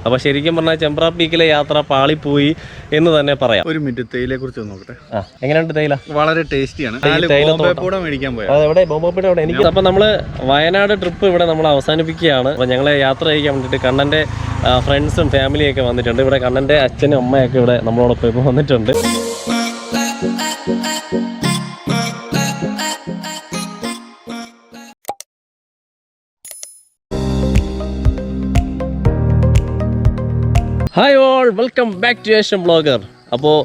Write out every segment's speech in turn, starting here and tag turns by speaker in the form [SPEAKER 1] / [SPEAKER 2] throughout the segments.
[SPEAKER 1] അപ്പോൾ ശരിക്കും പറഞ്ഞാൽ ചെമ്പ്ര പീക്കിലെ യാത്ര പാളിപ്പോയി എന്ന് തന്നെ പറയാം.
[SPEAKER 2] ഒരു മിനിറ്റ് തേയിലയെ കുറിച്ച് നോക്കട്ടെ.
[SPEAKER 1] എങ്ങനെയുണ്ട് തേയില?
[SPEAKER 2] വളരെ ടേസ്റ്റിയാണ്. മേടിക്കാൻ പോയത്
[SPEAKER 1] എവിടെ ബോംബോപ്പൂടെ അവിടെ എനിക്ക്. അപ്പോൾ നമ്മൾ വയനാട് ട്രിപ്പ് ഇവിടെ നമ്മൾ അവസാനിപ്പിക്കുകയാണ്. അപ്പോൾ ഞങ്ങളെ യാത്ര ചെയ്യാൻ വേണ്ടിയിട്ട് കണ്ണൻ്റെ ഫ്രണ്ട്സും ഫാമിലിയൊക്കെ വന്നിട്ടുണ്ട്. ഇവിടെ കണ്ണൻ്റെ അച്ഛനും അമ്മയൊക്കെ ഇവിടെ നമ്മളോടൊപ്പം ഇപ്പോൾ വന്നിട്ടുണ്ട്. Hi all, welcome back to Asian blogger. അപ്പോൾ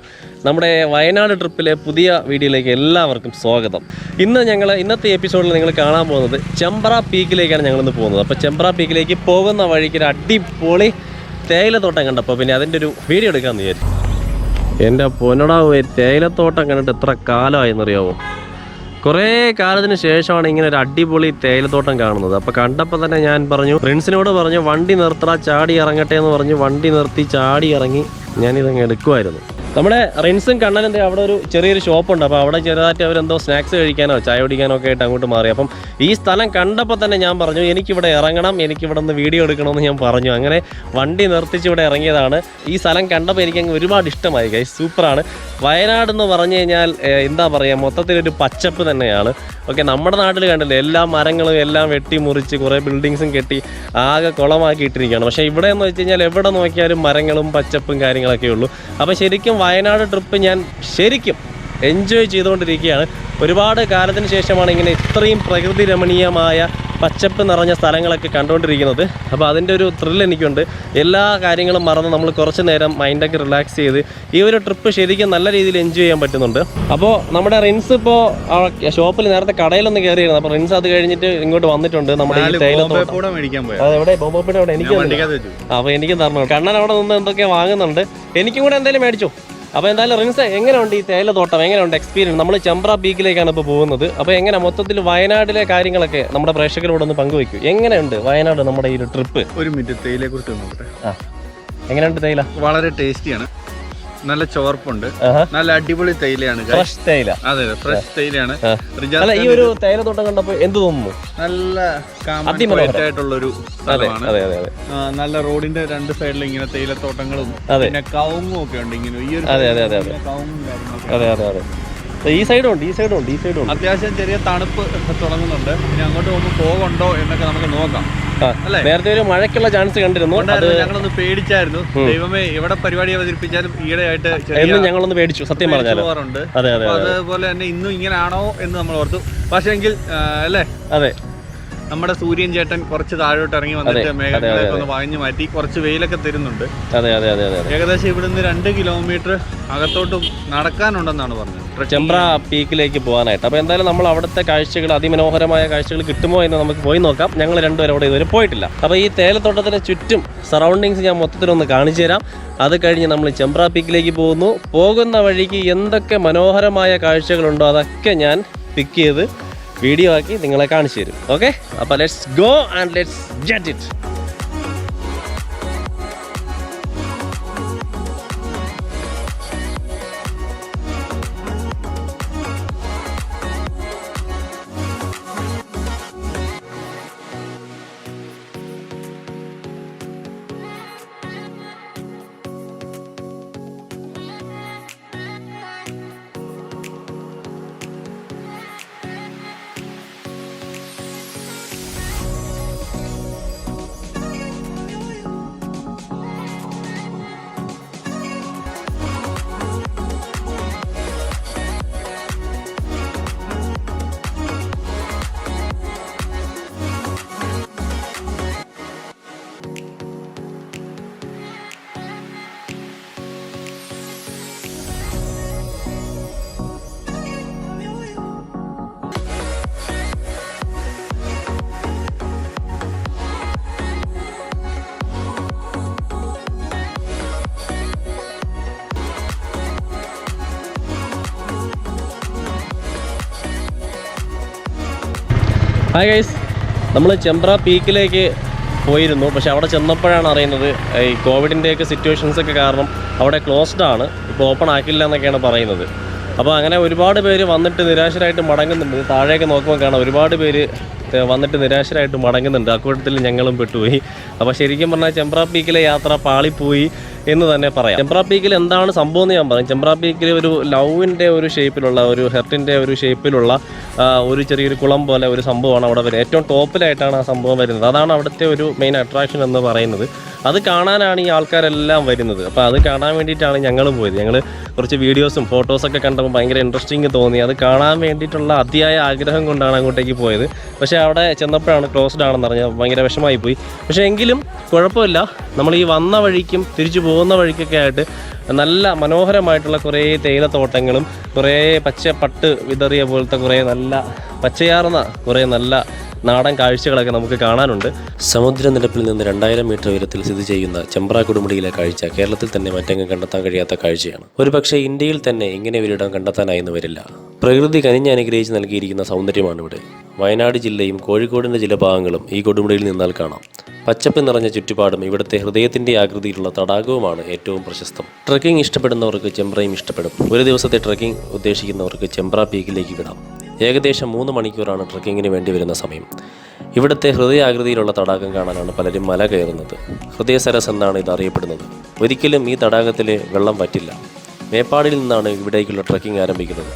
[SPEAKER 1] നമ്മുടെ വയനാട് ട്രിപ്പിലെ പുതിയ വീഡിയോയിലേക്ക് എല്ലാവർക്കും സ്വാഗതം. ഇന്നത്തെ എപ്പിസോഡിൽ നിങ്ങൾ കാണാൻ പോകുന്നത് ചെമ്പ്ര പീക്കിലേക്കാണ് ഞങ്ങളിന്ന് പോകുന്നത്. അപ്പോൾ ചെമ്പ്ര പീക്കിലേക്ക് പോകുന്ന വഴിക്ക് ഒരു അടിപൊളി തേയിലത്തോട്ടം കണ്ടപ്പോൾ പിന്നെ അതിൻ്റെ ഒരു വീഡിയോ എടുക്കാമെന്ന് വിചാരിച്ചു. എൻ്റെ പൊന്നടാവേ, തേയിലത്തോട്ടം കണ്ടിട്ട് എത്ര കാലമായെന്നറിയാമോ? കുറേ കാലത്തിന് ശേഷമാണ് ഇങ്ങനെ ഒരു അടിപൊളി തേയിലത്തോട്ടം കാണുന്നത്. അപ്പോൾ കണ്ടപ്പോൾ തന്നെ ഞാൻ പറഞ്ഞു, ഫ്രണ്ട്സിനോട് പറഞ്ഞു വണ്ടി നിർത്തടാ, ചാടി ഇറങ്ങട്ടെ എന്ന് പറഞ്ഞു. വണ്ടി നിർത്തി ചാടി ഇറങ്ങി ഞാനിതങ്ങ് എടുക്കുമായിരുന്നു. നമ്മുടെ റിൻസും കണ്ണനും അവിടെ ഒരു ചെറിയൊരു ഷോപ്പുണ്ട്. അപ്പോൾ അവിടെ ചെറുതായിട്ട് അവരെന്തോ സ്നാക്സ് കഴിക്കാനോ ചായ കുടിക്കാനോ ഒക്കെ ആയിട്ട് അങ്ങോട്ട് മാറി. അപ്പം ഈ സ്ഥലം കണ്ടപ്പോൾ തന്നെ ഞാൻ പറഞ്ഞു എനിക്കിവിടെ ഇറങ്ങണം, എനിക്കിവിടെ നിന്ന് വീഡിയോ എടുക്കണമെന്ന് ഞാൻ പറഞ്ഞു. അങ്ങനെ വണ്ടി നിർത്തിച്ച് ഇവിടെ ഇറങ്ങിയതാണ്. ഈ സ്ഥലം കണ്ടപ്പോൾ എനിക്കങ്ങ് ഒരുപാട് ഇഷ്ടമായി. ഗൈസ് സൂപ്പറാണ്. വയനാട് എന്ന് പറഞ്ഞു കഴിഞ്ഞാൽ എന്താ പറയുക, മൊത്തത്തിലൊരു പച്ചപ്പ് തന്നെയാണ്. ഓക്കെ, നമ്മുടെ നാട്ടിൽ കണ്ടില്ലേ എല്ലാ മരങ്ങളും എല്ലാം വെട്ടി മുറിച്ച് കുറേ ബിൽഡിങ്സും കെട്ടി ആകെ കുളമാക്കി ഇട്ടിരിക്കുകയാണ്. പക്ഷേ ഇവിടെ എന്ന് വെച്ച് കഴിഞ്ഞാൽ എവിടെ നോക്കിയാലും മരങ്ങളും പച്ചപ്പും കാര്യങ്ങളൊക്കെ ഉള്ളൂ. അപ്പോൾ ശരിക്കും വയനാട് ട്രിപ്പ് ഞാൻ ശരിക്കും എൻജോയ് ചെയ്തുകൊണ്ടിരിക്കുകയാണ്. ഒരുപാട് കാലത്തിന് ശേഷമാണ് ഇങ്ങനെ ഇത്രയും പ്രകൃതി രമണീയമായ പച്ചപ്പ് നിറഞ്ഞ സ്ഥലങ്ങളൊക്കെ കണ്ടുകൊണ്ടിരിക്കുന്നത്. അപ്പോൾ അതിൻ്റെ ഒരു ത്രില്ല് എനിക്കുണ്ട്. എല്ലാ കാര്യങ്ങളും മറന്ന് നമ്മൾ കുറച്ച് നേരം മൈൻഡൊക്കെ റിലാക്സ് ചെയ്ത് ഈ ഒരു ട്രിപ്പ് ശരിക്കും നല്ല രീതിയിൽ എൻജോയ് ചെയ്യാൻ പറ്റുന്നുണ്ട്. അപ്പോൾ നമ്മുടെ റിൻസ് ഇപ്പോൾ ഷോപ്പിൽ നേരത്തെ കടയിലൊന്ന് കയറിയിരുന്നു. അപ്പോൾ റിൻസ് അത് കഴിഞ്ഞിട്ട് ഇങ്ങോട്ട് വന്നിട്ടുണ്ട്. നമ്മുടെ ഈ തേയിലത്തോട്ടം മേടിക്കാൻ പോയത്. അതെവിടെ ബോംബോപ്പൂടെ അവിടെ എനിക്ക്. അപ്പോൾ എനിക്ക് തരണം. കണ്ണൻ അവിടെ നിന്ന് എന്തൊക്കെ വാങ്ങുന്നുണ്ട്. എനിക്കും കൂടെ എന്തെങ്കിലും മേടിച്ചോ. അപ്പോൾ എന്തായാലും റിൻസ്, എങ്ങനെയുണ്ട് ഈ തേയിലത്തോട്ടം, എങ്ങനെയുണ്ട് എക്സ്പീരിയൻസ്? നമ്മൾ ചെമ്പ്ര പീക്കിലേക്കാണ് ഇപ്പോൾ പോകുന്നത്. അപ്പോൾ എങ്ങനെ മൊത്തത്തിൽ വയനാട്ടിലെ കാര്യങ്ങളൊക്കെ നമ്മുടെ പ്രേക്ഷകരോട് ഒന്ന് പങ്കുവയ്ക്കും. എങ്ങനെയുണ്ട് വയനാട് നമ്മുടെ ഈ ഒരു ട്രിപ്പ്?
[SPEAKER 2] ഒരു മിനിറ്റ് തേയിലയെ കുറിച്ച് നോക്കട്ടെ.
[SPEAKER 1] എങ്ങനെയുണ്ട് തേയില?
[SPEAKER 2] വളരെ ടേസ്റ്റിയാണ്. നല്ല ചോർപ്പുണ്ട്. നല്ല അടിപൊളി തേയിലയാണ്.
[SPEAKER 1] ഫ്രഷ് തേയില.
[SPEAKER 2] അതെ, ഫ്രഷ് തേയിലയാണ്.
[SPEAKER 1] ഈ ഒരു തേയിലത്തോട്ടം കണ്ടപ്പോൾ എന്ത് തോന്നുന്നു?
[SPEAKER 2] നല്ല ആയിട്ടുള്ളൊരു സ്ഥലമാണ്. നല്ല റോഡിന്റെ രണ്ട് സൈഡിലും ഇങ്ങനെ തേയിലത്തോട്ടങ്ങളും പിന്നെ കവുങ്ങും ഒക്കെ ഉണ്ട്. ഇങ്ങനെ ഈ ഒരു കവുങ്ങും കാര്യങ്ങളും
[SPEAKER 1] ഈ സൈഡും ഉണ്ട്.
[SPEAKER 2] അത്യാവശ്യം ചെറിയ തണുപ്പ് തുടങ്ങുന്നുണ്ട്. ഇനി അങ്ങോട്ട് പോകുമ്പോൾ പോകുണ്ടോ എന്നൊക്കെ നമുക്ക് നോക്കാം.
[SPEAKER 1] നേരത്തെ ഒരു മഴയ്ക്കുള്ള ചാൻസ് കണ്ടിരുന്നു.
[SPEAKER 2] ഞങ്ങളൊന്ന് പേടിച്ചായിരുന്നു. ദൈവമേ, എവിടെ പരിപാടി അവതരിപ്പിച്ചാലും ഈയിടെയായിട്ട്
[SPEAKER 1] ഞങ്ങളൊന്ന് പേടിച്ചു, സത്യം പറഞ്ഞാൽ.
[SPEAKER 2] അതുപോലെ തന്നെ ഇന്നും ഇങ്ങനെയാണോ എന്ന് നമ്മൾ ഓർത്തു. പക്ഷേ എങ്കിൽ അല്ലേ, അതെ, നമ്മുടെ സൂര്യൻ ചേട്ടൻ കുറച്ച് താഴോട്ട് ഇറങ്ങി വന്നിട്ട് മേഘങ്ങളൊക്കെ ഒന്ന് വാങ്ങി മാറ്റി കുറച്ച് വെയിലൊക്കെ തരുന്നുണ്ട്. ഏകദേശം ഇവിടുന്ന് 2 കിലോമീറ്റർ അകത്തോട്ട് നടക്കാനുണ്ടെന്നാണ് പറഞ്ഞത്
[SPEAKER 1] ചെമ്പ്ര പീക്കിലേക്ക് പോകാനായിട്ട്. അപ്പോൾ എന്തായാലും നമ്മൾ അവിടുത്തെ കാഴ്ചകൾ, അതിമനോഹരമായ കാഴ്ചകൾ കിട്ടുമോ എന്ന് നമുക്ക് പോയി നോക്കാം. ഞങ്ങൾ രണ്ടുപേരും അവിടെ ഇതുവരെ പോയിട്ടില്ല. അപ്പോൾ ഈ തേയിലത്തോട്ടത്തിന് ചുറ്റും സറൗണ്ടിങ്സ് ഞാൻ മൊത്തത്തിലൊന്ന് കാണിച്ചു തരാം. അത് കഴിഞ്ഞ് നമ്മൾ ചെമ്പ്ര പീക്കിലേക്ക് പോകുന്നു. പോകുന്ന വഴിക്ക് എന്തൊക്കെ മനോഹരമായ കാഴ്ചകളുണ്ടോ അതൊക്കെ ഞാൻ പിക്ക് ചെയ്ത് വീഡിയോ ആക്കി നിങ്ങളെ കാണിച്ചു തരും. ഓക്കെ, അപ്പോൾ let's go and let's get it. Hi guys, നമ്മൾ ചെമ്പ്ര പീക്കിലേക്ക് പോയിരുന്നു. പക്ഷെ അവിടെ ചെന്നപ്പോഴാണ് അറിയുന്നത് ഈ കോവിഡിൻ്റെയൊക്കെ സിറ്റുവേഷൻസൊക്കെ കാരണം അവിടെ ക്ലോസ്ഡ് ആണ്, ഇപ്പോൾ ഓപ്പൺ ആക്കില്ല എന്നൊക്കെയാണ് പറയുന്നത്. അപ്പോൾ അങ്ങനെ ഒരുപാട് പേര് വന്നിട്ട് നിരാശരായിട്ട് മടങ്ങുന്നുണ്ട്. താഴേക്ക് നോക്കുമ്പോൾ കാണാം ഒരുപാട് പേര് വന്നിട്ട് നിരാശരായിട്ട് മടങ്ങുന്നുണ്ട്. അക്കൂട്ടത്തിൽ ഞങ്ങളും പെട്ടുപോയി. അപ്പോൾ ശരിക്കും പറഞ്ഞാൽ ചെമ്പ്ര പീക്കിലെ യാത്ര പാളിപ്പോയി എന്ന് തന്നെ പറയാം. ചെമ്പ്ര പീക്കിൽ എന്താണ് സംഭവം എന്ന് ഞാൻ പറയും. ചെമ്പ്ര പീക്കിൽ ഒരു ലവിൻ്റെ ഒരു ഷേപ്പിലുള്ള, ഒരു ഹെർട്ടിൻ്റെ ഒരു ഷേപ്പിലുള്ള ഒരു ചെറിയൊരു കുളം പോലെ ഒരു സംഭവമാണ് അവിടെ വരുന്നത്. ഏറ്റവും ടോപ്പിലായിട്ടാണ് ആ സംഭവം വരുന്നത്. അതാണ് അവിടുത്തെ ഒരു മെയിൻ അട്രാക്ഷൻ എന്ന് പറയുന്നത്. അത് കാണാനാണ് ഈ ആൾക്കാരെല്ലാം വരുന്നത്. അപ്പോൾ അത് കാണാൻ വേണ്ടിയിട്ടാണ് ഞങ്ങളും പോയത്. ഞങ്ങൾ കുറച്ച് വീഡിയോസും ഫോട്ടോസൊക്കെ കണ്ടപ്പോൾ ഭയങ്കര ഇൻട്രസ്റ്റിംഗ് തോന്നി. അത് കാണാൻ വേണ്ടിയിട്ടുള്ള അതിയായ ആഗ്രഹം കൊണ്ടാണ് അങ്ങോട്ടേക്ക് പോയത്. പക്ഷേ അവിടെ ചെന്നപ്പോഴാണ് ക്ലോസ്ഡ് ആണെന്ന് പറഞ്ഞാൽ ഭയങ്കര വിഷമമായി പോയി. പക്ഷേ എങ്കിലും കുഴപ്പമില്ല. നമ്മൾ ഈ വന്ന വഴിക്കും തിരിച്ചു പോകുന്ന വഴിക്കൊക്കെ ആയിട്ട് നല്ല മനോഹരമായിട്ടുള്ള കുറേ തേയിലത്തോട്ടങ്ങളും കുറേ പട്ട് വിതറിയ പോലത്തെ കുറേ നല്ല പച്ചയാർന്ന കുറേ നല്ല നാടൻ കാഴ്ചകളൊക്കെ നമുക്ക് കാണാനുണ്ട്.
[SPEAKER 3] സമുദ്രനിരപ്പിൽ നിന്ന് 2000 മീറ്റർ ഉയരത്തിൽ സ്ഥിതി ചെയ്യുന്ന ചെമ്പ്ര കൊടുമുടിയിലെ കാഴ്ച കേരളത്തിൽ തന്നെ മറ്റെങ്ങും കണ്ടെത്താൻ കഴിയാത്ത കാഴ്ചയാണ്. ഒരുപക്ഷെ ഇന്ത്യയിൽ തന്നെ ഇങ്ങനെ ഒരിടം കണ്ടെത്താനായെന്ന് വരില്ല. പ്രകൃതി കനിഞ്ഞ് അനുഗ്രഹിച്ച് നൽകിയിരിക്കുന്ന സൗന്ദര്യമാണ് ഇവിടെ. വയനാട് ജില്ലയും കോഴിക്കോടിൻ്റെ ചില ഭാഗങ്ങളും ഈ കൊടുമുടിയിൽ നിന്നാൽ കാണാം. പച്ചപ്പ് നിറഞ്ഞ ചുറ്റുപാടും ഇവിടുത്തെ ഹൃദയത്തിൻ്റെ ആകൃതിയിലുള്ള തടാകവുമാണ് ഏറ്റവും പ്രശസ്തം. ട്രക്കിംഗ് ഇഷ്ടപ്പെടുന്നവർക്ക് ചെമ്പ്രയും ഇഷ്ടപ്പെടും. ഒരു ദിവസത്തെ ട്രക്കിംഗ് ഉദ്ദേശിക്കുന്നവർക്ക് ചെമ്പ്ര പീക്കിലേക്ക് വിടാം. ഏകദേശം 3 മണിക്കൂറാണ് ട്രക്കിങ്ങിന് വേണ്ടി വരുന്ന സമയം. ഇവിടുത്തെ ഹൃദയാകൃതിയിലുള്ള തടാകം കാണാനാണ് പലരും മല കയറുന്നത്. ഹൃദയ സരസ് എന്നാണ് ഇത് അറിയപ്പെടുന്നത്. ഒരിക്കലും ഈ തടാകത്തിലെ വെള്ളം വറ്റില്ല. മേപ്പാടിയിൽ നിന്നാണ് ഇവിടേക്കുള്ള ട്രക്കിംഗ് ആരംഭിക്കുന്നത്.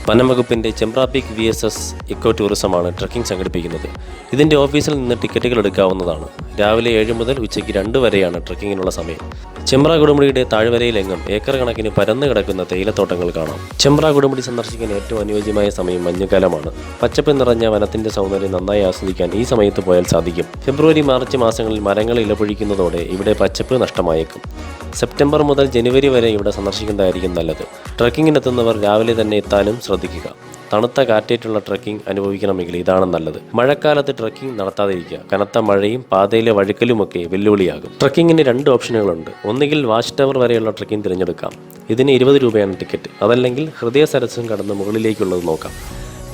[SPEAKER 3] വനം വകുപ്പിൻ്റെ ചെമ്പ്ര പീക്ക് VSS ഇക്കോ ടൂറിസമാണ് ട്രക്കിംഗ് സംഘടിപ്പിക്കുന്നത്. ഇതിൻ്റെ ഓഫീസിൽ നിന്ന് ടിക്കറ്റുകൾ എടുക്കാവുന്നതാണ്. രാവിലെ 7 മുതൽ ഉച്ചയ്ക്ക് 2 വരെയാണ് ട്രക്കിങ്ങിനുള്ള സമയം. ചെമ്പ്ര കൊടുമുടിയുടെ താഴ്വരയിലെങ്ങും ഏക്കർ കണക്കിന് പരന്നു കിടക്കുന്ന തേയിലത്തോട്ടങ്ങൾ കാണാം. ചെമ്പ്ര കൊടുമുടി സന്ദർശിക്കാൻ ഏറ്റവും അനുയോജ്യമായ സമയം മഞ്ഞുകാലമാണ്. പച്ചപ്പ് നിറഞ്ഞ വനത്തിൻ്റെ സൗന്ദര്യം നന്നായി ആസ്വദിക്കാൻ ഈ സമയത്ത് പോയാൽ സാധിക്കും. ഫെബ്രുവരി മാർച്ച് മാസങ്ങളിൽ മരങ്ങൾ ഇലപൊഴിക്കുന്നതോടെ ഇവിടെ പച്ചപ്പ് നഷ്ടമായേക്കും. സെപ്റ്റംബർ മുതൽ ജനുവരി വരെ ഇവിടെ സന്ദർശിക്കുന്നതായിരിക്കും നല്ലത്. ട്രക്കിങ്ങിനെത്തുന്നവർ രാവിലെ തന്നെ എത്താനും ശ്രദ്ധിക്കുക. തണുത്ത കാറ്റേറ്റുള്ള ട്രക്കിംഗ് അനുഭവിക്കണമെങ്കിൽ ഇതാണ് നല്ലത്. മഴക്കാലത്ത് ട്രക്കിംഗ് നടത്താതിരിക്കുക. കനത്ത മഴയും പാതയിലെ വഴുക്കലുമൊക്കെ വെല്ലുവിളിയാകും. ട്രക്കിങ്ങിന് 2 ഓപ്ഷനുകളുണ്ട്. ഒന്നുകിൽ വാച്ച് ടവർ വരെയുള്ള ട്രക്കിംഗ് തിരഞ്ഞെടുക്കാം. ഇതിന് 20 രൂപയാണ് ടിക്കറ്റ്. അതല്ലെങ്കിൽ ഹൃദയ സരസ്സും കടന്ന് മുകളിലേക്കുള്ളത് നോക്കാം.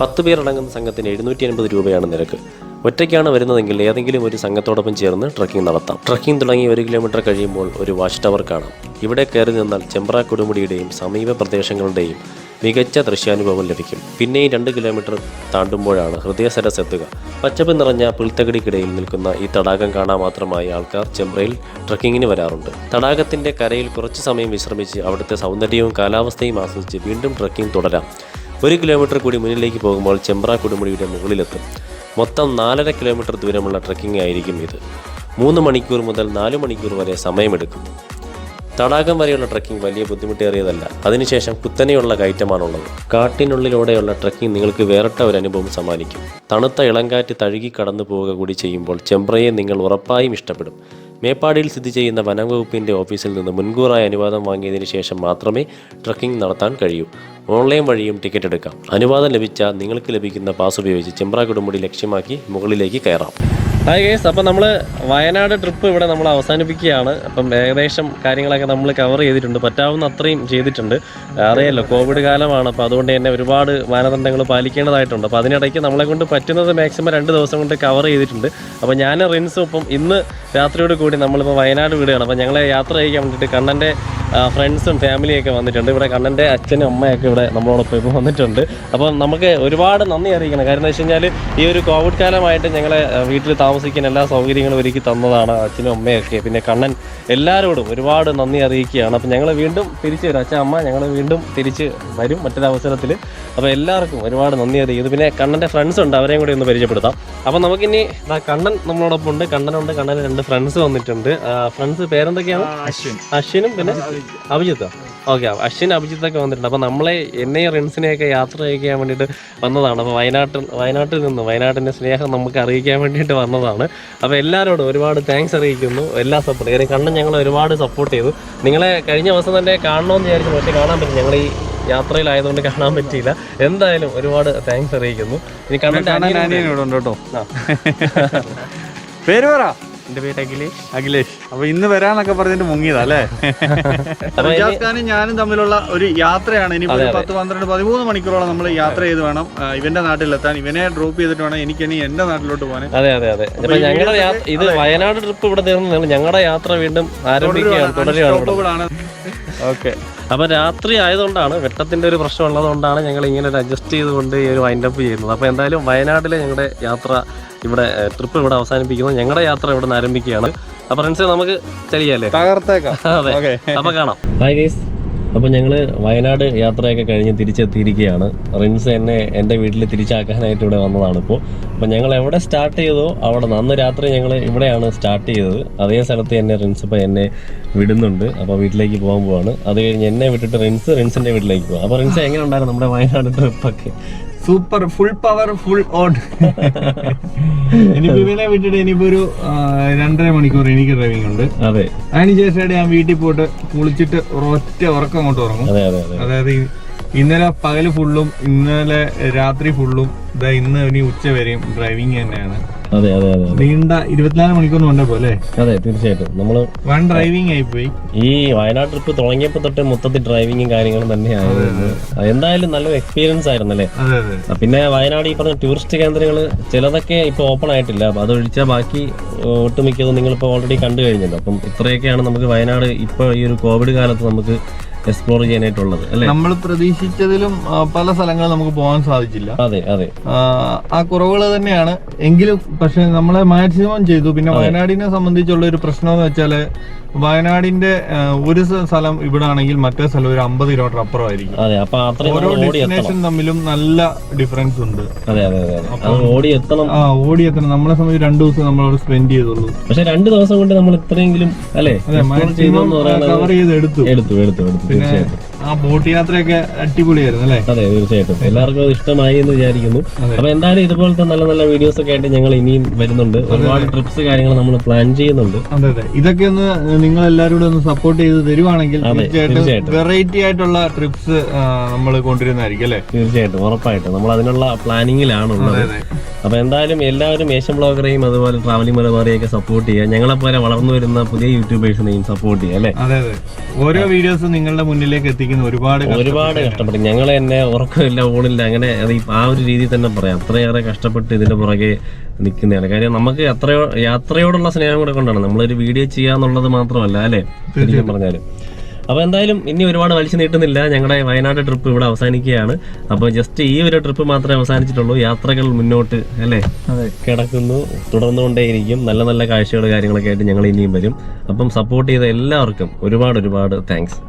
[SPEAKER 3] 10 പേർ അടങ്ങുന്ന സംഘത്തിന് 750 രൂപയാണ് നിരക്ക്. ഒറ്റയ്ക്കാണ് വരുന്നതെങ്കിൽ ഏതെങ്കിലും ഒരു സംഘത്തോടൊപ്പം ചേർന്ന് ട്രക്കിംഗ് നടത്താം. ട്രക്കിംഗ് തുടങ്ങി 1 കിലോമീറ്റർ കഴിയുമ്പോൾ ഒരു വാച്ച് ടവർ കാണാം. ഇവിടെ കയറി നിന്നാൽ ചെമ്പ്ര കൊടുമുടിയുടെയും സമീപ പ്രദേശങ്ങളുടെയും മികച്ച ദൃശ്യാനുഭവം ലഭിക്കും. പിന്നെയും 2 കിലോമീറ്റർ താണ്ടുമ്പോഴാണ് ഹൃദയ സരസ് എത്തുക. പച്ചപ്പ് നിറഞ്ഞ പുൽത്തകിടിക്കിടയിൽ നിൽക്കുന്ന ഈ തടാകം കാണാൻ മാത്രമായി ആൾക്കാർ ചെമ്പ്രയിൽ ട്രക്കിങ്ങിന് വരാറുണ്ട്. തടാകത്തിൻ്റെ കരയിൽ കുറച്ച് സമയം വിശ്രമിച്ച് അവിടുത്തെ സൗന്ദര്യവും കാലാവസ്ഥയും ആസ്വദിച്ച് വീണ്ടും ട്രക്കിംഗ് തുടരാം. 1 കിലോമീറ്റർ കൂടി മുന്നിലേക്ക് പോകുമ്പോൾ ചെമ്പ്ര കൊടുമുടിയുടെ മുകളിലെത്തും. മൊത്തം 4.5 കിലോമീറ്റർ ദൂരമുള്ള ട്രക്കിംഗ് ആയിരിക്കും ഇത്. 3 മണിക്കൂർ മുതൽ 4 മണിക്കൂർ വരെ സമയമെടുക്കും. തടാകം വരെയുള്ള ട്രക്കിംഗ് വലിയ ബുദ്ധിമുട്ടേറിയതല്ല. അതിനുശേഷം കുത്തനെയുള്ള കയറ്റമാണുള്ളത്. കാട്ടിനുള്ളിലൂടെയുള്ള ട്രക്കിംഗ് നിങ്ങൾക്ക് വേറിട്ട ഒരു അനുഭവം സമ്മാനിക്കും. തണുത്ത ഇളങ്കാറ്റ് തഴുകി കടന്നു പോവുക കൂടി ചെയ്യുമ്പോൾ ചെമ്പ്രയെ നിങ്ങൾ ഉറപ്പായും ഇഷ്ടപ്പെടും. മേപ്പാടിയിൽ സ്ഥിതി ചെയ്യുന്ന വനം വകുപ്പിൻ്റെ ഓഫീസിൽ നിന്ന് മുൻകൂറായി അനുവാദം വാങ്ങിയതിന് ശേഷം മാത്രമേ ട്രക്കിംഗ് നടത്താൻ കഴിയൂ. ഓൺലൈൻ വഴിയും ടിക്കറ്റ് എടുക്കാം. അനുവാദം ലഭിച്ചാൽ നിങ്ങൾക്ക് ലഭിക്കുന്ന പാസ് ഉപയോഗിച്ച് ചെമ്പ്ര കൊടുമുടി ലക്ഷ്യമാക്കി മുകളിലേക്ക് കയറാം.
[SPEAKER 1] ഹായ് ഗൈസ്, അപ്പോൾ നമ്മൾ വയനാട് ട്രിപ്പ് ഇവിടെ നമ്മൾ അവസാനിപ്പിക്കുകയാണ്. അപ്പം ഏകദേശം കാര്യങ്ങളൊക്കെ നമ്മൾ കവർ ചെയ്തിട്ടുണ്ട്. പറ്റാവുന്ന അത്രയും ചെയ്തിട്ടുണ്ട്. അറിയാമല്ലോ, കോവിഡ് കാലമാണ്. അപ്പോൾ അതുകൊണ്ട് തന്നെ ഒരുപാട് മാനദണ്ഡങ്ങൾ പാലിക്കേണ്ടതായിട്ടുണ്ട്. അപ്പോൾ അതിനിടയ്ക്ക് നമ്മളെ കൊണ്ട് പറ്റുന്നത് മാക്സിമം 2 ദിവസം കൊണ്ട് കവർ ചെയ്തിട്ടുണ്ട്. അപ്പോൾ ഞാൻ റിൻസും ഇപ്പം ഇന്ന് രാത്രിയോട് കൂടി നമ്മളിപ്പോൾ വയനാട് വിടുകയാണ്. അപ്പോൾ ഞങ്ങളെ യാത്ര ചെയ്യാൻ വേണ്ടിയിട്ട് കണ്ണൻ്റെ ഫ്രണ്ട്സും ഫാമിലിയൊക്കെ വന്നിട്ടുണ്ട്. ഇവിടെ കണ്ണൻ്റെ അച്ഛനും അമ്മയൊക്കെ ഇവിടെ നമ്മളോടൊപ്പം ഇപ്പോൾ വന്നിട്ടുണ്ട്. അപ്പം നമുക്ക് ഒരുപാട് നന്ദി അറിയിക്കണം. കാര്യം എന്ന് വെച്ച് കഴിഞ്ഞാൽ ഈ ഒരു കോവിഡ് കാലമായിട്ട് ഞങ്ങളെ വീട്ടിൽ താമസിക്കാൻ എല്ലാ സൗകര്യങ്ങളും ഒരുക്കി തന്നതാണ് അച്ഛനും അമ്മയൊക്കെ. പിന്നെ കണ്ണൻ, എല്ലാവരോടും ഒരുപാട് നന്ദി അറിയിക്കുകയാണ്. അപ്പം ഞങ്ങൾ വീണ്ടും തിരിച്ച് വരും. അച്ഛൻ അമ്മ ഞങ്ങൾ വീണ്ടും തിരിച്ച് വരും മറ്റൊരവസരത്തിൽ. അപ്പോൾ എല്ലാവർക്കും ഒരുപാട് നന്ദി അറിയിക്കുന്നു. പിന്നെ കണ്ണൻ്റെ ഫ്രണ്ട്സ് ഉണ്ട്, അവരെയും കൂടി ഒന്ന് പരിചയപ്പെടുത്താം. അപ്പം നമുക്കിനി കണ്ണൻ നമ്മളോടൊപ്പം ഉണ്ട്. കണ്ണനുണ്ട്. കണ്ണന് 2 ഫ്രണ്ട്സ് വന്നിട്ടുണ്ട്. ഫ്രണ്ട്സ് പേരെന്തൊക്കെയാണ്? അശ്വിനും പിന്നെ അഭിജിത്ത്. ഓക്കെ, അശ്വിൻ അഭിജിത്തൊക്കെ വന്നിട്ടുണ്ട്. അപ്പോൾ നമ്മളെ എന്നെയും റിൻസിനെയൊക്കെ യാത്ര അയക്കാൻ വേണ്ടിയിട്ട് വന്നതാണ്. അപ്പോൾ വയനാട്ടിൽ നിന്ന് വയനാട്ടിൻ്റെ സ്നേഹം നമുക്ക് അറിയിക്കാൻ വേണ്ടിയിട്ട് വന്നതാണ്. അപ്പോൾ എല്ലാവരോടും ഒരുപാട് താങ്ക്സ് അറിയിക്കുന്നു. എല്ലാ സപ്പോർട്ട്. കാര്യം കണ്ണൻ ഞങ്ങൾ ഒരുപാട് സപ്പോർട്ട് ചെയ്തു. നിങ്ങളെ കഴിഞ്ഞ ദിവസം തന്നെ കാണണമെന്ന് വിചാരിച്ചു, പക്ഷേ കാണാൻ പറ്റും. ഞങ്ങൾ ഈ യാത്രയിലായതുകൊണ്ട് കാണാൻ പറ്റിയില്ല. എന്തായാലും ഒരുപാട് താങ്ക്സ് അറിയിക്കുന്നു. ഇനി കണ്ണൻ്റെ
[SPEAKER 2] അനിയനുണ്ട് കേട്ടോ. പേര് പറ.
[SPEAKER 1] എൻ്റെ പേര് അഖിലേഷ്.
[SPEAKER 2] അഖിലേഷ്. അപ്പൊ ഇന്ന് വരാന്നൊക്കെ പറഞ്ഞിട്ട് മുങ്ങിയതാ അല്ലേ? റിജാസ് ഖാനും ഞാനും തമ്മിലുള്ള ഒരു യാത്രയാണ്. ഇനി 10, 12, 13 മണിക്കൂറോളം നമ്മൾ യാത്ര ചെയ്ത് വേണം ഇവന്റെ നാട്ടിലെത്താൻ. ഇവനെ ഡ്രോപ്പ് ചെയ്തിട്ട് വേണം എനിക്ക് ഇനി എന്റെ നാട്ടിലോട്ട് പോകാൻ.
[SPEAKER 1] അതെ അതെ അതെ. അപ്പൊ ഞങ്ങളുടെ ഇത് വയനാട് ട്രിപ്പ് ഇവിടെ തീർന്നു, ഞങ്ങളുടെ യാത്ര വീണ്ടും ആരംഭിക്കുകയാണ്, തുടരുകയാണ്.
[SPEAKER 2] ഓക്കെ.
[SPEAKER 1] അപ്പൊ രാത്രി ആയതുകൊണ്ടാണ്, വെട്ടത്തിന്റെ ഒരു പ്രശ്നം ഉള്ളതുകൊണ്ടാണ് ഞങ്ങൾ ഇങ്ങനെ ഒരു അഡ്ജസ്റ്റ് ചെയ്തുകൊണ്ട് ഈ ഒരു വൈൻഡപ്പ് ചെയ്യുന്നത്. അപ്പൊ എന്തായാലും വയനാട്ടിലെ ഞങ്ങളുടെ യാത്ര ഇവിടെ ട്രിപ്പ് ഇവിടെ അവസാനിപ്പിക്കുന്നു. ഞങ്ങളുടെ യാത്ര ഇവിടെ നിന്ന് ആരംഭിക്കുകയാണ്. അപ്പൊ ഫ്രണ്ട്സ് നമുക്ക് ചെറിയല്ലേ
[SPEAKER 2] തകർത്തേക്കാം.
[SPEAKER 1] അതെ, അപ്പൊ കാണാം. ഹായ് ഗൈസ്, അപ്പോൾ ഞങ്ങൾ വയനാട് യാത്രയൊക്കെ കഴിഞ്ഞ് തിരിച്ചെത്തിയിരിക്കുകയാണ്. റിൻസ് എന്നെ എൻ്റെ വീട്ടിൽ തിരിച്ചാക്കാനായിട്ട് ഇവിടെ വന്നതാണ് ഇപ്പോൾ. അപ്പോൾ ഞങ്ങൾ എവിടെ സ്റ്റാർട്ട് ചെയ്തോ അവിടെ നിന്ന്, അന്ന് രാത്രി ഞങ്ങൾ ഇവിടെയാണ് സ്റ്റാർട്ട് ചെയ്തത്. അതേ സ്ഥലത്ത് തന്നെ റിൻസ് ഇപ്പോൾ എന്നെ വിടുന്നുണ്ട്. അപ്പോൾ വീട്ടിലേക്ക് പോകാൻ പോവാണ്. അത് കഴിഞ്ഞ് എന്നെ വിട്ടിട്ട് റിൻസിൻ്റെ വീട്ടിലേക്ക് പോകാം. അപ്പോൾ റിൻസ് എങ്ങനെ ഉണ്ടായിരുന്നു നമ്മുടെ വയനാട് ട്രിപ്പൊക്കെ?
[SPEAKER 2] Super, full power, full on. ഇനിയിപ്പോ ഇവനെ വിട്ടിട്ട് ഇനിയിപ്പോ ഒരു 2.5 മണിക്കൂർ എനിക്ക് ഡ്രൈവിംഗ് ഉണ്ട്.
[SPEAKER 1] അതെ,
[SPEAKER 2] അതിനുശേഷം ഞാൻ വീട്ടിൽ പോയിട്ട് കുളിച്ചിട്ട് ഒറ്റ ഉറക്കം അങ്ങോട്ട് ഉറങ്ങും. അതായത് ഇന്നലെ പകല് ഫുള്ളും ഇന്നലെ രാത്രി ഫുള്ളും ഇന്ന് ഇനി ഉച്ച വരെയും ഡ്രൈവിംഗ് തന്നെയാണ്.
[SPEAKER 1] അതെ അതെ അതെ,
[SPEAKER 2] നീണ്ട 24 മണിക്കൂർ കൊണ്ടപ്പോ അല്ലേ?
[SPEAKER 1] അതെ, തീർച്ചയായിട്ടും. നമ്മള്
[SPEAKER 2] വൺ ഡ്രൈവിംഗ് ആയിപ്പോയി.
[SPEAKER 1] ഈ വയനാട് ട്രിപ്പ് തുടങ്ങിയപ്പോ തൊട്ട് മൊത്തത്തിൽ ഡ്രൈവിംഗും കാര്യങ്ങളും തന്നെയായിരുന്നു. എന്തായാലും നല്ലൊരു എക്സ്പീരിയൻസ് ആയിരുന്നു അല്ലേ? പിന്നെ വയനാട് ഈ പറഞ്ഞ ടൂറിസ്റ്റ് കേന്ദ്രങ്ങൾ ചിലതൊക്കെ ഇപ്പൊ ഓപ്പൺ ആയിട്ടില്ല. അപ്പൊ അതൊഴിച്ചാൽ ബാക്കി ഒട്ടുമിക്കതും നിങ്ങളിപ്പോ ഓൾറെഡി കണ്ടു കഴിഞ്ഞല്ലോ. അപ്പം ഇത്രയൊക്കെയാണ് നമുക്ക് വയനാട് ഇപ്പൊ ഈ ഒരു കോവിഡ് കാലത്ത് നമുക്ക് എക്സ്പ്ലോർ ചെയ്യാനായിട്ടുള്ളത് അല്ലെ?
[SPEAKER 2] നമ്മൾ പ്രതീക്ഷിച്ചതിലും പല സ്ഥലങ്ങളും നമുക്ക് പോകാൻ സാധിച്ചില്ല.
[SPEAKER 1] അതെ അതെ,
[SPEAKER 2] ആ കുറവുകൾ തന്നെയാണ്. എങ്കിലും പക്ഷെ നമ്മളെ മാക്സിമം ചെയ്തു. പിന്നെ വയനാടിനെ സംബന്ധിച്ചുള്ള ഒരു പ്രശ്നം എന്ന് വെച്ചാല് വയനാടിന്റെ ഒരു സ്ഥലം ഇവിടെ ആണെങ്കിൽ മറ്റേ സ്ഥലം ഒരു 50 കിലോമീറ്റർ അപ്പുറമായിരിക്കും. ഓരോ ഡെസ്റ്റിനേഷൻ തമ്മിലും നല്ല ഡിഫറൻസ് ഉണ്ട്.
[SPEAKER 1] അതെ അതെ അതെ, ഓടി എത്തണം.
[SPEAKER 2] നമ്മളെ സമയത്ത് 2 ദിവസം നമ്മളവിടെ സ്പെൻഡ് ചെയ്തുള്ളൂ.
[SPEAKER 1] പക്ഷെ 2 ദിവസം കൊണ്ട് നമ്മൾ ഇത്രയെങ്കിലും അല്ലെ
[SPEAKER 2] കവർ ചെയ്ത് എടുത്തു. പിന്നെ ആ ബോട്ട് യാത്രയൊക്കെ അടിപൊളിയായിരുന്നു അല്ലേ?
[SPEAKER 1] അതെ, തീർച്ചയായിട്ടും. എല്ലാവർക്കും അത് ഇഷ്ടമായി എന്ന് വിചാരിക്കുന്നു. അപ്പൊ എന്തായാലും ഇതുപോലത്തെ നല്ല നല്ല വീഡിയോസ് ഒക്കെ ആയിട്ട് ഞങ്ങൾ ഇനിയും വരുന്നുണ്ട്. ഒരുപാട് ട്രിപ്സ് കാര്യങ്ങൾ നമ്മൾ പ്ലാൻ ചെയ്യുന്നുണ്ട്.
[SPEAKER 2] അതെ അതെ, ഇതൊക്കെ ഒന്ന് നിങ്ങൾ എല്ലാവരും ഒന്ന് സപ്പോർട്ട് ചെയ്ത് തരുവാണെങ്കിൽ തീർച്ചയായിട്ടും വെറൈറ്റി ആയിട്ടുള്ള ട്രിപ്സ് നമ്മൾ കൊണ്ടുവരുന്നതായിരിക്കും അല്ലേ?
[SPEAKER 1] തീർച്ചയായിട്ടും, ഉറപ്പായിട്ടും. നമ്മൾ അതിനുള്ള പ്ലാനിങ്ങിലാണ് ഉള്ളത്. അപ്പൊ എന്തായാലും എല്ലാവരും ഏഷ്യൻ ബ്ലോഗറെയും അതുപോലെ ട്രാവലിംഗ് മലബാറിയൊക്കെ സപ്പോർട്ട് ചെയ്യുക. ഞങ്ങളെപ്പോലെ വളർന്നു വരുന്ന പുതിയ യൂട്യൂബേഴ്സിനെയും സപ്പോർട്ട് ചെയ്യുക അല്ലേ?
[SPEAKER 2] അതെ അതെ, ഓരോ വീഡിയോസും നിങ്ങളുടെ മുന്നിലേക്ക് എത്തിക്കുന്ന ഒരുപാട്
[SPEAKER 1] കഷ്ടപ്പെട്ടു. ഞങ്ങൾ തന്നെ ഉറക്കമില്ല, ഊണില്ല, അങ്ങനെ ആ ഒരു രീതിയിൽ തന്നെ പറയാം. അത്രയേറെ കഷ്ടപ്പെട്ട് ഇതിന്റെ പുറകെ നിൽക്കുന്നതാണ്. കാര്യം നമുക്ക് യാത്രയോടുള്ള സ്നേഹം കൂടെ കൊണ്ടാണ് നമ്മളൊരു വീഡിയോ ചെയ്യാന്നുള്ളത് മാത്രമല്ല അല്ലേ, ശരിക്കും പറഞ്ഞാലും. അപ്പോൾ എന്തായാലും ഇനി ഒരുപാട് വലിച്ചു നീട്ടുന്നില്ല. ഞങ്ങളുടെ വയനാട് ട്രിപ്പ് ഇവിടെ അവസാനിക്കുകയാണ്. അപ്പോൾ ജസ്റ്റ് ഈ ഒരു ട്രിപ്പ് മാത്രമേ അവസാനിച്ചിട്ടുള്ളൂ. യാത്രകൾ മുന്നോട്ട് അല്ലേ കിടക്കുന്നു, തുടർന്നുകൊണ്ടേയിരിക്കും. നല്ല നല്ല കാഴ്ചകൾ കാര്യങ്ങളൊക്കെ ആയിട്ട് ഞങ്ങൾ ഇനിയും വരും. അപ്പം സപ്പോർട്ട് ചെയ്ത എല്ലാവർക്കും ഒരുപാട് ഒരുപാട് താങ്ക്സ്.